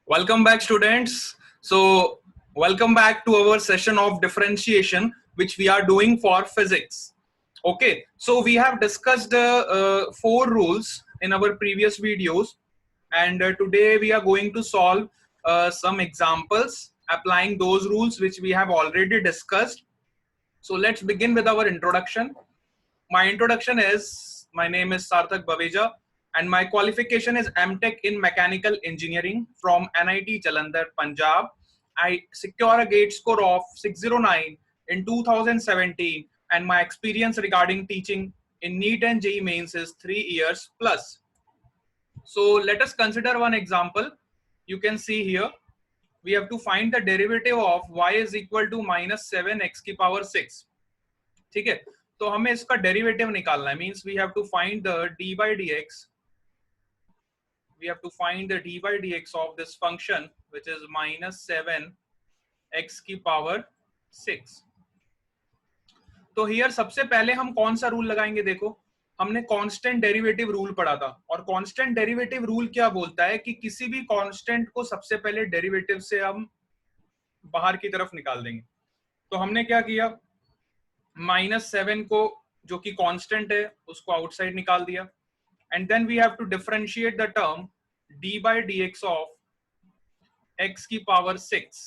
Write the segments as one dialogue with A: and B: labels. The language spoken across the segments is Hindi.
A: Welcome back, students. So, welcome back to our session of differentiation, which we are doing for physics. Okay, so we have discussed four rules in our previous videos, and today we are going to solve some examples applying those rules which we have already discussed. So, let's begin with our introduction. My introduction is, my name is Sarthak Baveja and my qualification is MTech in Mechanical Engineering from NIT Jalandhar, Punjab. I secure a GATE score of 609 in 2017 and my experience regarding teaching in NEET and JEE Mains is 3 years plus. So let us consider one example. You can see here, we have to find the derivative of y is equal to minus 7x की power 6. ठीक है, तो हमें इसका डेरिवेटिव निकालना है. Means we have to find the D by D X. we have to find the d by dx of this function which is minus 7x की power 6. तो हियर सबसे पहले हम कौन सा रूल लगाएंगे? देखो, हमने कांस्टेंट डेरिवेटिव रूल पढ़ा था और कांस्टेंट डेरिवेटिव रूल क्या बोलता है कि किसी भी कांस्टेंट को सबसे पहले डेरिवेटिव से हम बाहर की तरफ निकाल देंगे. तो हमने क्या किया, -7 को जो कि कांस्टेंट है उसको आउटसाइड निकाल दिया and then we have to differentiate the term d by dx of x की पावर 6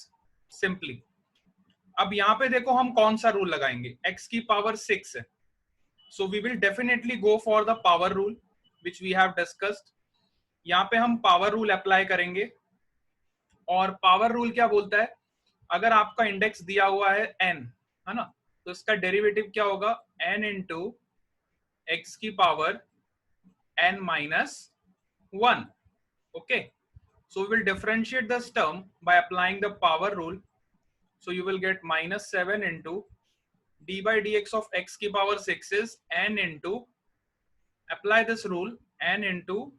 A: सिंपली. अब यहाँ पे देखो हम कौन सा रूल लगाएंगे, x की पावर 6 है, so we will definitely go for the power rule which we have discussed. यहाँ पे हम पावर रूल अप्लाई करेंगे और पावर रूल क्या बोलता है, अगर आपका इंडेक्स दिया हुआ है n, है ना, तो इसका डेरिवेटिव क्या होगा, n इंटू एक्स की power n minus 1. Okay, so we will differentiate this term by applying the power rule. So you will get minus 7 into d by dx of x की power 6 is n into, apply this rule, n into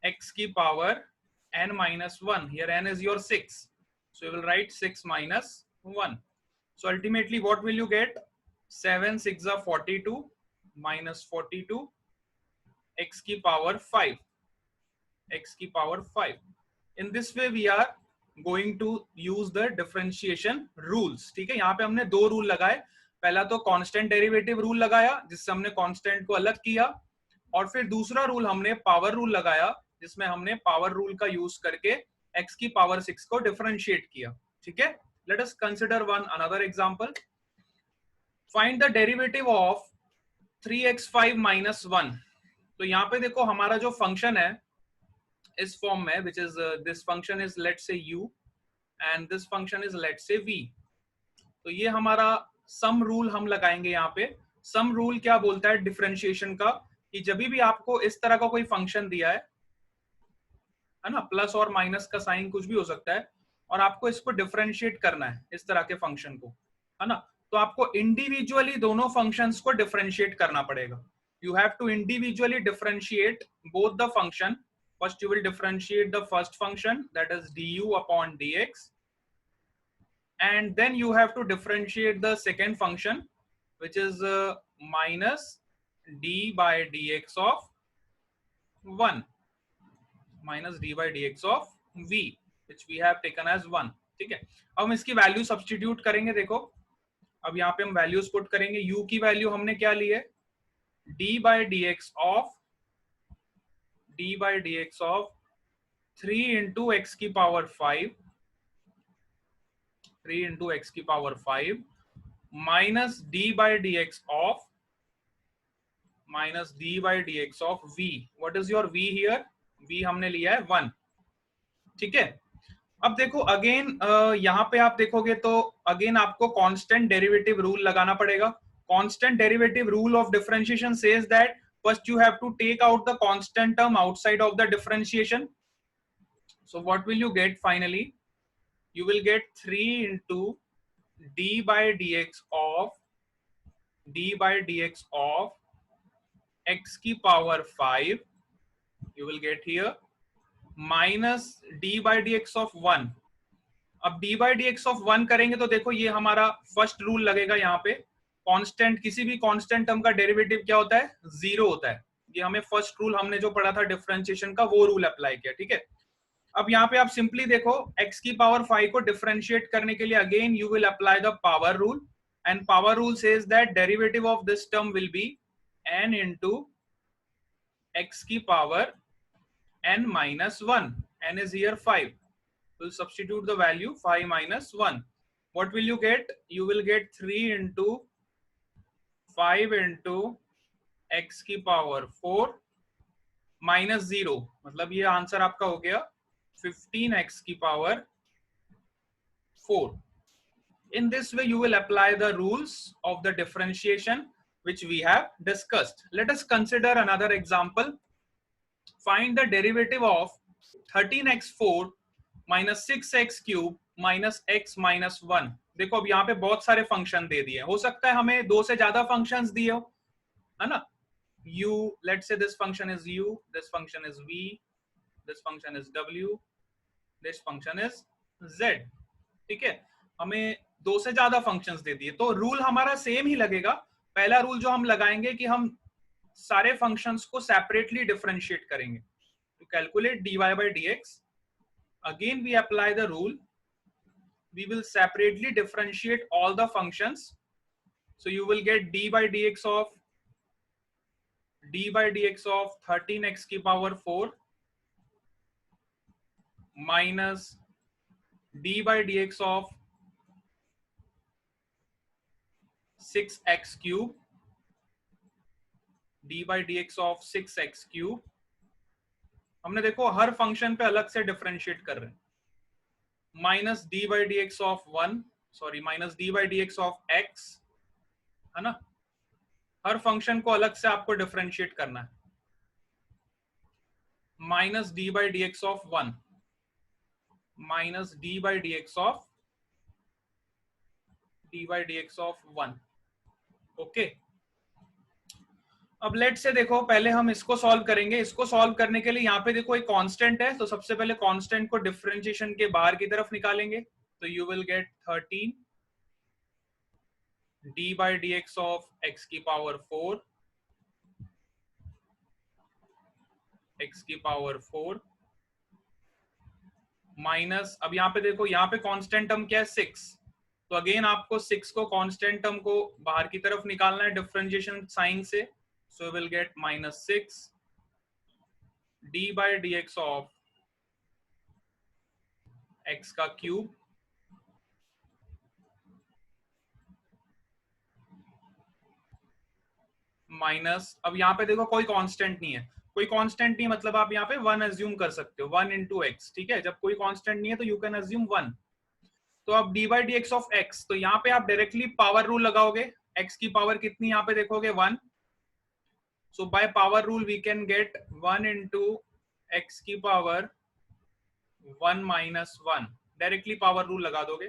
A: x की power n minus 1. Here n is your 6, so you will write 6 minus 1. So ultimately what will you get, 7 6 are 42 minus 42 x की power 5. x की power 5. In this way we are going to use the differentiation rules. ठीक है, यहाँ पे हमने दो रूल लगाए. पहला तो कांस्टेंट डेरिवेटिव रूल लगाया जिससे हमने कांस्टेंट को अलग किया, और फिर दूसरा रूल हमने पावर रूल लगाया जिसमें हमने पावर रूल का यूज करके x की पावर 6 को डिफरेंशिएट किया. ठीक है, let us consider one another example. Find the derivative of 3x5 minus 1. तो यहाँ पे देखो हमारा जो फंक्शन है इस फॉर्म में, which is this function is let's say u and this function is let's say v. तो ये हमारा सम रूल हम लगाएंगे. यहाँ पे सम रूल क्या बोलता है डिफरेंशिएशन का, कि जब भी आपको इस तरह का कोई फंक्शन दिया है ना, प्लस और माइनस का साइन कुछ भी हो सकता है, और आपको इसको डिफरेंशिएट करना है इस तरह के फंक्शन को, है ना, तो आपको इंडिविजुअली दोनों फंक्शंस को डिफरेंशिएट करना पड़ेगा. You have to individually differentiate both the function. First you will differentiate the first function, that is du upon dx, and then you have to differentiate the second function which is minus d by dx of 1, minus d by dx of v which we have taken as 1. ठीक है, अब हम इसकी वैल्यू सब्स्टिट्यूट करेंगे. देखो अब यहाँ पे हम वैल्यूज पुट करेंगे. u की वैल्यू हमने क्या ली है, d by dx of 3 into x की पावर 5, 3 into x की power 5 minus d by dx of v. What is your v here? v हमने लिया है 1. ठीक है, अब देखो अगेन यहाँ पे आप देखोगे तो अगेन आपको कांस्टेंट डेरिवेटिव रूल लगाना पड़ेगा. Constant derivative rule of differentiation says that first you have to take out the constant term outside of the differentiation. So what will you get finally? You will get 3 into d by dx of x की power 5. You will get here minus d by dx of 1. अब d by dx of 1 करेंगे तो देखो ये हमारा फर्स्ट रूल लगेगा. यहाँ पे कांस्टेंट, किसी भी कांस्टेंट टर्म का डेरिवेटिव क्या होता है, 0 होता है. ये हमें फर्स्ट रूल हमने जो पढ़ा था डिफरेंशिएशन का वो रूल अप्लाई किया. ठीक है, अब यहाँ पे आप सिंपली देखो x की पावर 5 को डिफरेंशिएट करने के लिए again you will apply the power rule, and power rule says that derivative of this term will be n into x की power n minus 1. n is here 5. We'll substitute the value 5 minus 1. What will you get? You will get 3 into 5 into x की पावर 4 minus 0. मतलब ये आंसर आपका हो गया 15x की power 4. In this way you will apply the rules of the differentiation which we have discussed. Let us consider another example. Find the derivative of 13x4 minus 6x cube minus x minus 1. देखो अब यहाँ पे बहुत सारे फंक्शन दे दिए, हो सकता है हमें दो से ज्यादा फंक्शंस दिए हो, है ना. u, let's say this function is u, this function is v, this function is w, this function is z. ठीक है, हमें दो से ज्यादा फंक्शंस दे दिए, तो रूल हमारा सेम ही लगेगा. पहला रूल जो हम लगाएंगे कि हम सारे फंक्शंस को सेपरेटली डिफरेंशिएट करेंगे. To calculate dy by dx, again we apply the rule. We will separately differentiate all the functions. So you will get d by dx of 13x की power 4 minus d by dx of 6x cube, d by dx of 6x cube. हमने देखो हर फंक्शन पे अलग से डिफरेंशिएट कर रहे हैं. Minus D by D x of 1, sorry minus D by D x of x, है ना. हर फंक्शन को अलग से आपको डिफरेंशिएट करना है. Minus D by D x of 1 minus D by D x of 1. Okay, अब लेट से देखो पहले हम इसको सॉल्व करेंगे. इसको सॉल्व करने के लिए यहाँ पे देखो एक कांस्टेंट है, तो सबसे पहले कांस्टेंट को डिफरेंशिएशन के बाहर की तरफ निकालेंगे. तो you will gate 13 d by dx of x की पावर 4 माइनस, अब यहाँ पे देखो यहाँ पे कांस्टेंट टर्म क्या है 6, तो अगेन आपको 6 को कांस्टेंट टर्म को बाहर की तरफ निकालना है डिफरेंशिएशन साइन से. So we will get minus 6 d by dx of x का क्यूब माइनस, अब यहाँ पे देखो कोई कांस्टेंट नहीं है, कोई कांस्टेंट नहीं मतलब आप यहाँ पे 1 अज्यूम कर सकते हो, 1 into x. ठीक है, जब कोई कांस्टेंट नहीं है तो यू कैन अज्यूम 1. तो अब d by dx of x, तो यहाँ पे आप डायरेक्टली पावर रूल लगाओगे. x की पावर कितनी यहाँ पे देखोगे 1. So by power rule we can get 1 into x की power 1 minus 1. Directly power rule लगा दोगे.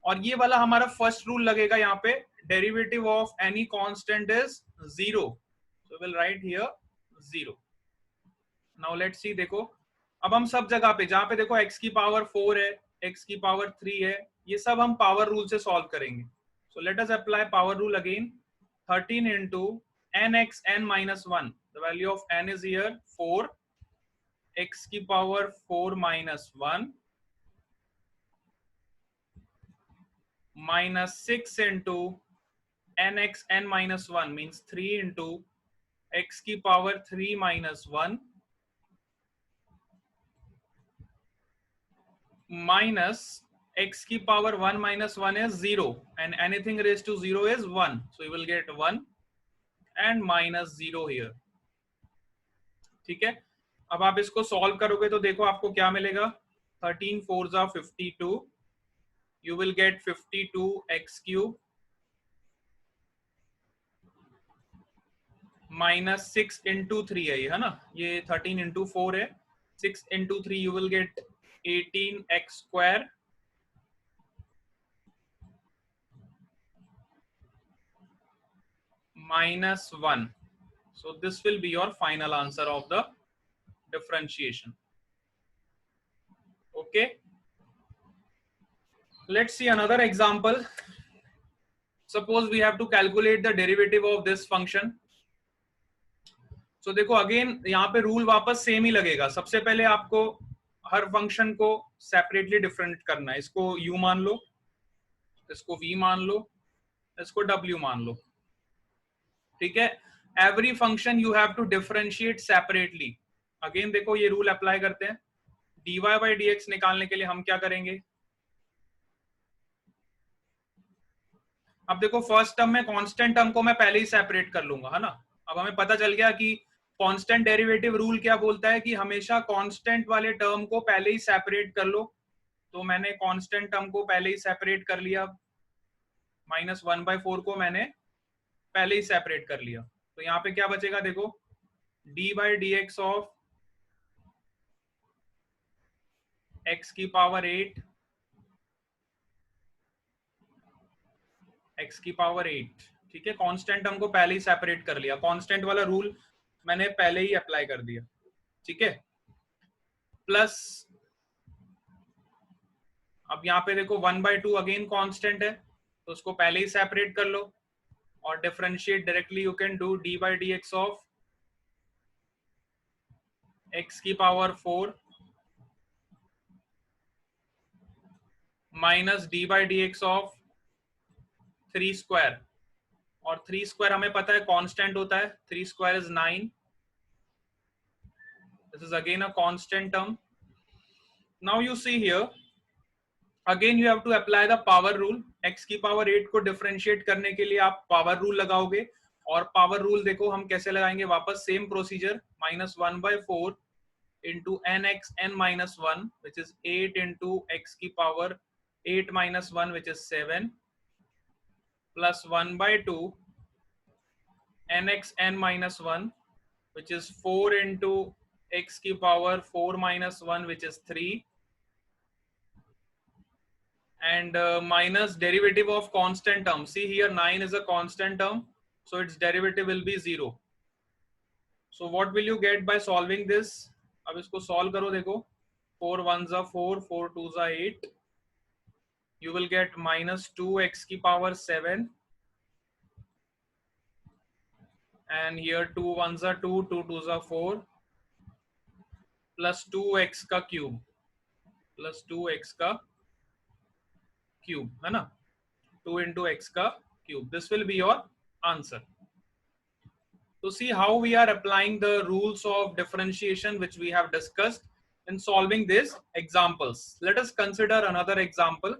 A: और ये वाला हमारा फर्स्ट रूल लगेगा यहाँ पे, derivative of any constant is 0. So we'll write here 0. Now let's see, देखो अब हम सब जगह पे जहाँ पे देखो x की पावर 4 है, x की पावर 3 है, ये सब हम पावर रूल से सॉल्व करेंगे. So let us apply power rule again. 13 into nx n minus 1. The value of n is here 4. x की power 4 minus 1 minus 6 into nx n minus 1 means 3 into x की पावर 3 minus 1 minus x की power 1 minus 1 is 0 and anything raised to 0 is 1. So you will get 1 and minus 0 here. ठीक है, अब आप इसको सॉल्व करोगे तो देखो आपको क्या मिलेगा. 13 4 जा 52. You will get 52x cube minus 6 into 3 है ये, है ना. ये 13 into 4 है. 6 into 3 you will get 18x square minus 1. So this will be your final answer of the differentiation. Okay, let's see another example. Suppose we have to calculate the derivative of this function. So देखो अगेन यहाँ पे रूल वापस सेम ही लगेगा. सबसे पहले आपको हर फंक्शन को सेपरेटली डिफरेंट करना है। इसको u मान लो, इसको v मान लो, इसको w मान लो, ठीक है। Every function you have to differentiate separately. Again देखो ये रूल अप्लाई करते हैं। dy बाई dx निकालने के लिए हम क्या करेंगे, अब देखो फर्स्ट टर्म में कांस्टेंट टर्म को मैं पहले ही सेपरेट कर लूंगा, है ना। अब हमें पता चल गया कि कांस्टेंट डेरिवेटिव रूल क्या बोलता है कि हमेशा कांस्टेंट वाले टर्म को पहले ही सेपरेट कर लो। तो मैंने कांस्टेंट टर्म को पहले ही सेपरेट कर लिया, -1/4 को मैंने पहले ही सेपरेट कर लिया। तो यहाँ पे क्या बचेगा देखो, D by D x of x की पावर 8, x की पावर 8, ठीक है। कांस्टेंट टर्म को पहले ही सेपरेट कर लिया, कांस्टेंट वाला रूल मैंने पहले ही अप्लाई कर दिया, ठीक है। प्लस अब यहाँ पे देखो 1/2 अगेन कांस्टेंट है, तो उसको पहले ही सेपरेट कर लो और differentiate directly you can do D by D x of x की power 4 minus D by D x of 3 square, और 3 स्क्वायर हमें पता है कांस्टेंट होता है, 3 square is 9, this is again a constant term. Now you see here again you have to apply the power rule. x की पावर 8 को डिफरेंशिएट करने के लिए आप पावर रूल लगाओगे, और पावर रूल देखो हम कैसे लगाएंगे, वापस same procedure, -1/4 into nx n minus 1 which is 8 into x की power 8 minus 1 which is 7 plus 1/2 nx n minus 1 which is 4 into x की power 4 minus 1 which is 3 and minus derivative of constant term. See here 9 is a constant term, so its derivative will be 0. So what will you get by solving this? अब इसको सॉल्व करो, देखो 4 1s are 4, 4 2s are 8, you will get minus 2x की power 7 and here 2 1s are 2, 2 2s are 4 plus 2x का क्यूब, plus 2x का क्यूब, है ना, 2 into x का cube, this will be your answer. So see how we are applying the rules of differentiation which we have discussed in solving these examples. Let us consider another example.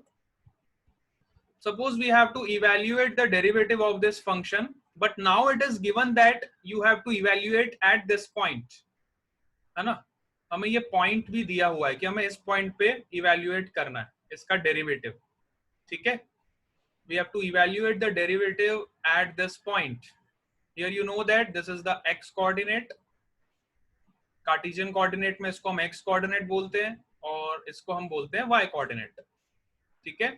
A: Suppose we have to evaluate the derivative of this function, but now it is given that you have to evaluate at this point, है ना। हमें ये point भी दिया हुआ है कि हमें इस point पे evaluate करना है इसका derivative, ठीक है। We have to evaluate the derivative at this point. Here you know that this is the x coordinate, Cartesian coordinate में इसको हम x कोऑर्डिनेट बोलते हैं और इसको हम बोलते हैं y कोऑर्डिनेट, ठीक है।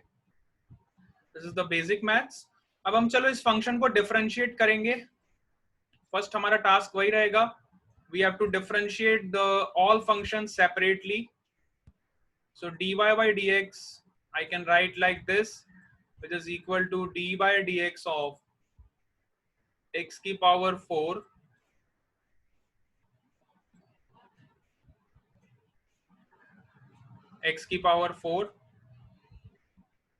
A: This is the basic maths. अब हम चलो इस फंक्शन को डिफरेंशिएट करेंगे। फर्स्ट हमारा टास्क वही रहेगा, we have to differentiate the all functions separately. So dy by dx I can write like this, which is equal to d by dx of x की पावर 4 x की power 4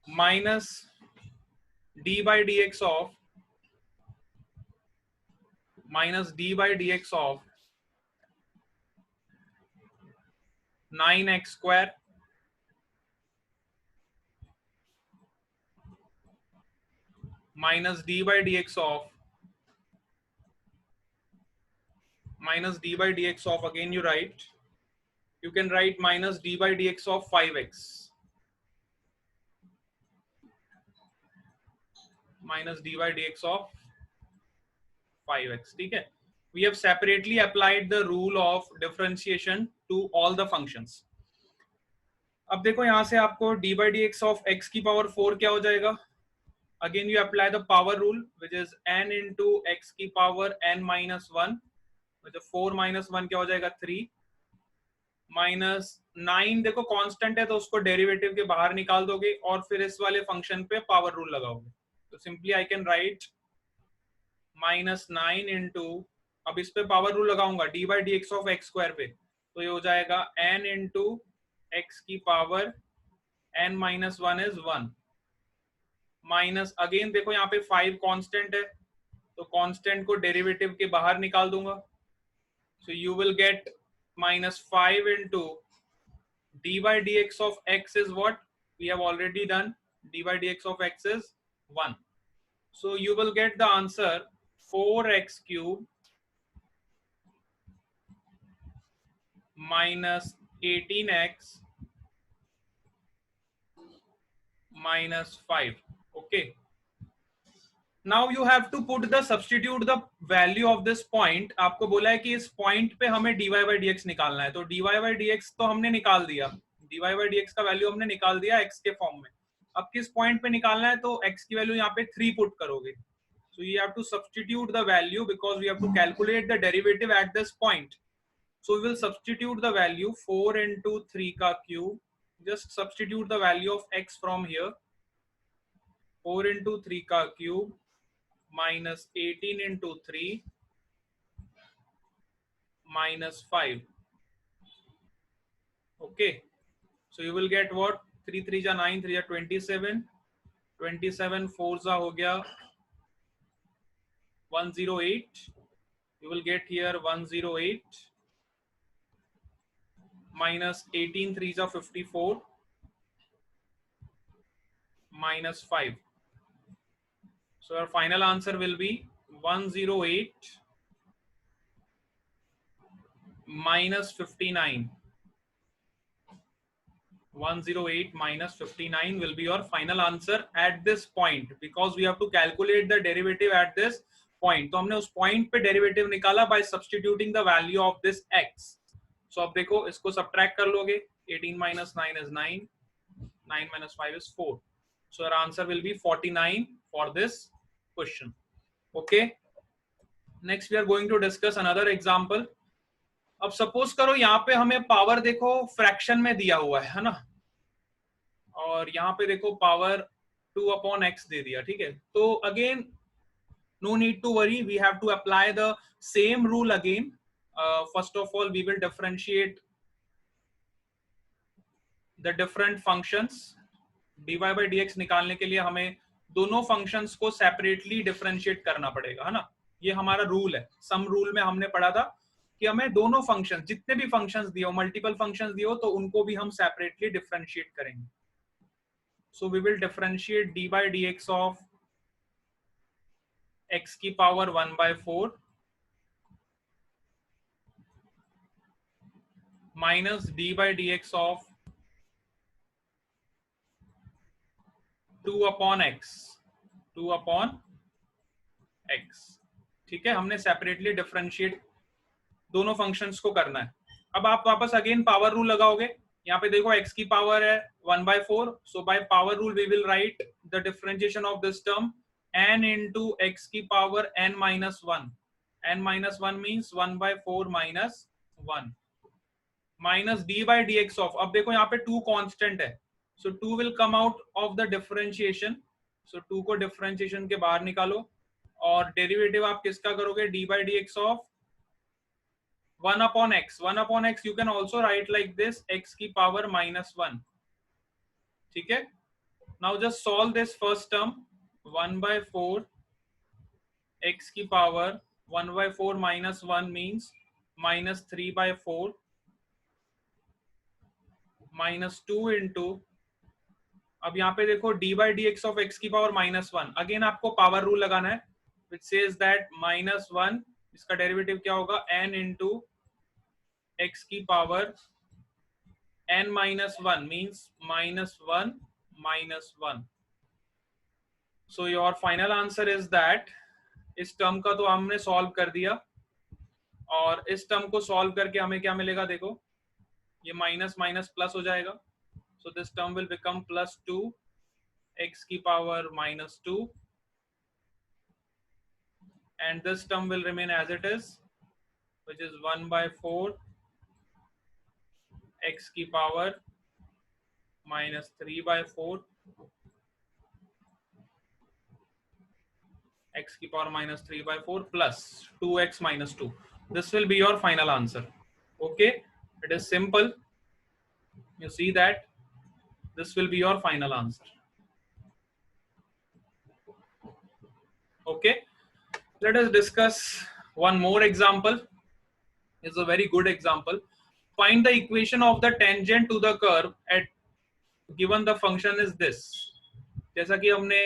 A: minus d by dx of -d/dx of 9x square minus d/dx of again you can write minus d/dx of 5x minus d/dx of 5x, ठीक है। We have separately applied the rule of differentiation to all the functions. अब देखो यहां से आपको d/dx of x की पावर 4 क्या हो जाएगा, again you apply the power rule which is n into x की power n minus 1, which is 4 minus 1 क्या हो जाएगा 3 माइनस 9, देखो कांस्टेंट है तो उसको डेरिवेटिव के बाहर निकाल दोगे और फिर इस वाले फंक्शन पे पावर रूल लगाओगे, तो simply I can write -9 into, अब इस पे पावर रूल लगाऊंगा d/dx ऑफ x स्क्वायर पे, तो ये हो जाएगा n इंटू x की power n minus 1 is 1 minus, again देखो यहाँ पे 5 कांस्टेंट है तो कांस्टेंट को डेरिवेटिव के बाहर निकाल दूंगा. सो you will gate minus 5 into dy dx of x is what we have already done. Dy dx of x is 1. So you will get the answer 4x cube minus 18x minus 5. Okay. Now you have to put the substitute the value of this point. आपको बोला है कि इस point पे हमें dy by dx निकालना है, तो dy by dx तो हमने निकाल दिया, dy by dx का वैल्यू हमने निकाल दिया x के फॉर्म में. अब किस पॉइंट पे निकालना है, तो x की वैल्यू यहाँ पे 3 पुट करोगे. So you have to substitute the value because we have to calculate the derivative at this point. So we will substitute the value 4 into 3 का cube. Just substitute the value of x from here. 4 into 3 का cube minus 18 into 3 minus 5. Okay. So you will get what? 3 3 जा 9, 3 जा 27. 27 4 जा हो गया 108. You will get here 108 minus 18 3 जा 54 minus 5. So our final answer will be 108 minus 59. 108 minus 59 will be your final answer at this point because we have to calculate the derivative at this point. तो हमने उस point पे derivative निकाला by substituting the value of this x. So अब देखो इसको subtract कर लोगे. 18 minus 9 is 9. 9 minus 5 is 4. So our answer will be 49 for this question. Okay. Next we are going to discuss another example. अब सपोज करो यहाँ पे हमें पावर देखो फ्रैक्शन में दिया हुआ है ना, और यहाँ पे देखो पावर 2/x दे दिया. ठीक है, तो again no need to worry, we have to apply the same rule again. First of all we will differentiate the different functions. dy by dx निकालने के लिए हमें दोनों फंक्शंस को सेपरेटली डिफरेंशिएट करना पड़ेगा, है ना. ये हमारा रूल है. सम रूल में हमने पढ़ा था कि हमें दोनों फंक्शंस, जितने भी फंक्शंस दिए हो, मल्टीपल फंक्शंस दिए हो, तो उनको भी हम सेपरेटली डिफरेंशिएट करेंगे. So we will differentiate dy by dx of x की power 1/4 minus dy by dx of 2/x. 2/x. ठीक है, हमने सेपरेटली डिफरेंशिएट दोनों फंक्शंस को करना है. अब आप वापस अगेन पावर रूल लगाओगे. यहाँ पे देखो x की पावर है 1/4. So by power rule we will write the differentiation of this term n into x की power n minus 1. n minus 1 means 1/4 minus 1 minus d by dx of, अब देखो यहाँ पे 2 कांस्टेंट है, so 2 will come out of the differentiation. So 2 को डिफरेंशिएशन के बाहर निकालो और डेरिवेटिव आप किसका करोगे, d by dx of 1/x. 1/x you can also write like this, x की पावर -1. ठीक है, now just solve this first term. 1/4 x की power 1/4 minus 1 means minus 3/4 minus 2 into, अब यहाँ पे देखो d by dx of x की पावर -1. अगेन आपको पावर रूल लगाना है which says that -1, इसका डेरिवेटिव क्या होगा, n into x की power n minus 1 means -1 minus 1. So your final answer is that, इस टर्म का तो हमने सॉल्व कर दिया और इस टर्म को सॉल्व करके हमें क्या मिलेगा, देखो ये माइनस माइनस प्लस हो जाएगा. So this term will become plus 2 x की power -2 and this term will remain as it is, which is 1/4 x की power -3/4 x की power -3/4 plus 2x minus 2. This will be your final answer. Okay, it is simple. You see that this will be your final answer. Okay, let us discuss one more example. It's a very good example. Find the equation of the tangent to the curve at given the function is this. जैसा कि हमने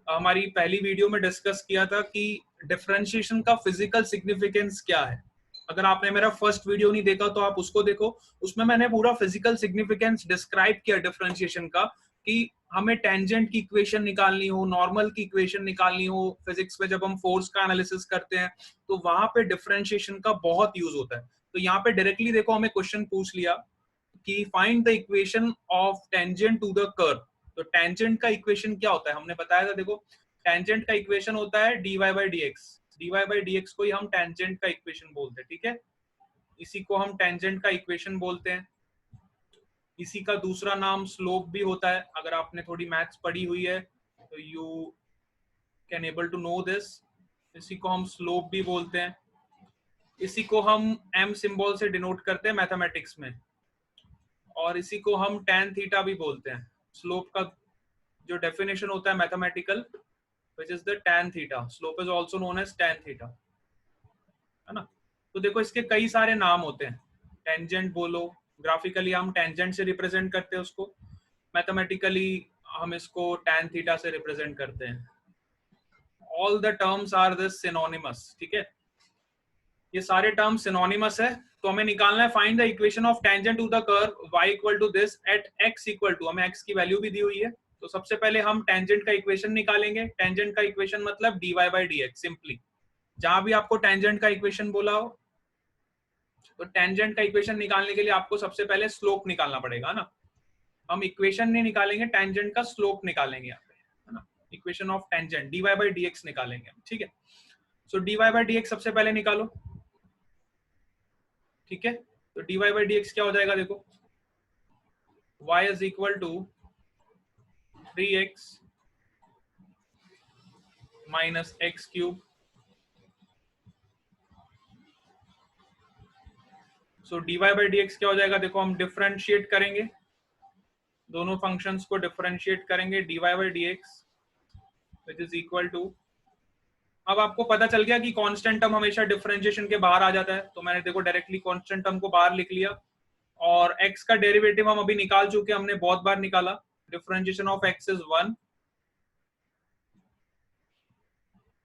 A: हमारी पहली वीडियो में डिस्कस किया था कि डिफरेंशिएशन का फिजिकल सिग्निफिकेंस क्या है. अगर आपने मेरा फर्स्ट वीडियो नहीं देखा तो आप उसको देखो. उसमें मैंने पूरा फिजिकल सिग्निफिकेंस डिस्क्राइब किया डिफरेंशिएशन का, कि हमें टेंजेंट की इक्वेशन निकालनी हो, नॉर्मल की इक्वेशन निकालनी हो. फिजिक्स में जब हम फोर्स का एनालिसिस करते हैं तो वहां पे डिफरेंशिएशन का बहुत यूज होता है. तो यहाँ पे डायरेक्टली देखो हमें क्वेश्चन पूछ लिया कि find the equation of tangent to the curve. तो टेंजेंट का इक्वेशन क्या होता है हमने बताया था. देखो टेंजेंट का इक्वेशन होता है dy by dx. dy by dx को ही हम टेंजेंट का इक्वेशन बोलते हैं. ठीक है, इसी को हम टेंजेंट का इक्वेशन बोलते हैं. इसी का दूसरा नाम स्लोप भी होता है. अगर आपने थोड़ी मैथ्स पढ़ी हुई है तो you can able to know this. इसी को हम स्लोप भी बोलते हैं. इसी को हम m सिंबल से डिनोट करते हैं मैथमेटिक्स में, और इसी को हम tan थीटा भी बोलते हैं. स्लोप का जो डेफिनेशन होता है mathematical, which is the tan theta. Slope is also known as tan theta, है ना. तो देखो इसके कई सारे नाम होते हैं. टेंजेंट बोलो, ग्राफिकली हम टेंजेंट से रिप्रेजेंट करते हैं उसको, मैथमेटिकली हम इसको tan थीटा से रिप्रेजेंट करते हैं. All the terms are this synonymous. ठीक है, ये सारे टर्म्स सिनोनिमस है. तो हमें निकालना है find the equation of tangent to the curve y equal to this at x equal to, हमें x की वैल्यू भी दी हुई है. तो सबसे पहले हम टेंजेंट का इक्वेशन निकालेंगे. टेंजेंट का इक्वेशन मतलब dy by dx. सिंपली जहां भी आपको टेंजेंट का इक्वेशन बोला हो तो टेंजेंट का इक्वेशन निकालने के लिए आपको सबसे पहले स्लोप निकालना पड़ेगा ना. हम इक्वेशन नहीं निकालेंगे, टेंजेंट का स्लोप निकालेंगे यहाँ पे, है ना. Equation of tangent dy by dx निकालेंगे. ठीक है, सो dy by dx सबसे पहले निकालो. ठीक है, तो dy by dx क्या हो जाएगा. देखो y is equal to 3x minus x cube. So dy by dx क्या हो जाएगा. देखो हम डिफरेंशिएट करेंगे, दोनों फंक्शंस को डिफरेंशिएट करेंगे. dy by dx which is equal to, अब आपको पता चल गया कि कांस्टेंट टर्म हमेशा डिफरेंशिएशन के बाहर आ जाता है. तो मैंने देखो डायरेक्टली कांस्टेंट टर्म को बाहर लिख लिया. और x का डेरिवेटिव हम अभी निकाल चुके, हमने बहुत बार निकाला. Differentiation of x is 1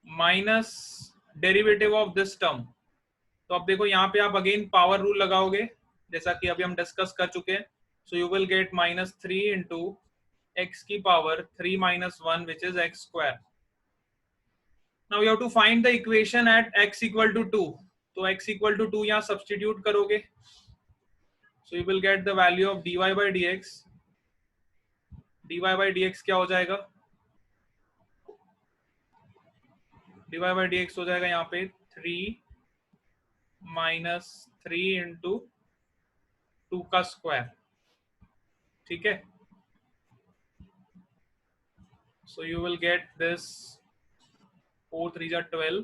A: minus derivative of this term. तो अब देखो यहाँ पे आप अगेन पावर रूल लगाओगे जैसा कि अभी हम डिस्कस कर चुके हैं. So you will get -3 into x की power 3 minus 1 which is x square. Now you have to find the equation at x equal to 2. तो x इक्वल टू 2 यहाँ सब्सटीट्यूट करोगे. So you will get the value of dy by dx. dy by dx क्या हो जाएगा. dy by dx हो जाएगा यहाँ पे 3 माइनस 3 इंटू 2 का स्क्वायर. ठीक है, सो यू विल गेट दिस 4 3 जा 12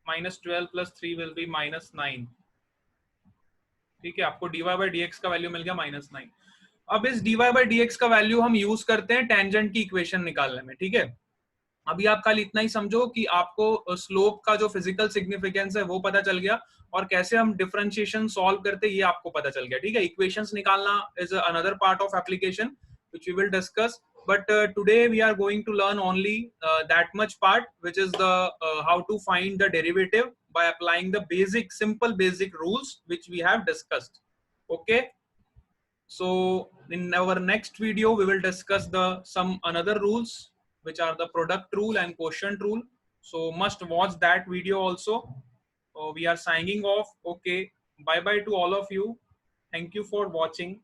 A: माइनस 12 प्लस 3 विल बी -9. ठीक है, आपको dy by dx का वैल्यू मिल गया -9. अब इस dy by dx का वैल्यू हम यूज करते हैं टेंजेंट की इक्वेशन निकालने में. ठीक है, अभी आप कल इतना ही समझो कि आपको स्लोप का जो फिजिकल सिग्निफिकेंस है वो पता चल गया, और कैसे हम डिफरेंशिएशन सॉल्व करते ये आपको पता चल गया. ठीक है, इक्वेशंस निकालना is another part of application which we will discuss, but today we are going to learn only that much part, which is the how to find the derivative by applying the simple basic rules which we have discussed. Okay, so in our next video we will discuss some another rules which are the product rule and quotient rule. So must watch that video also. We are signing off. Okay, bye bye to all of you. Thank you for watching.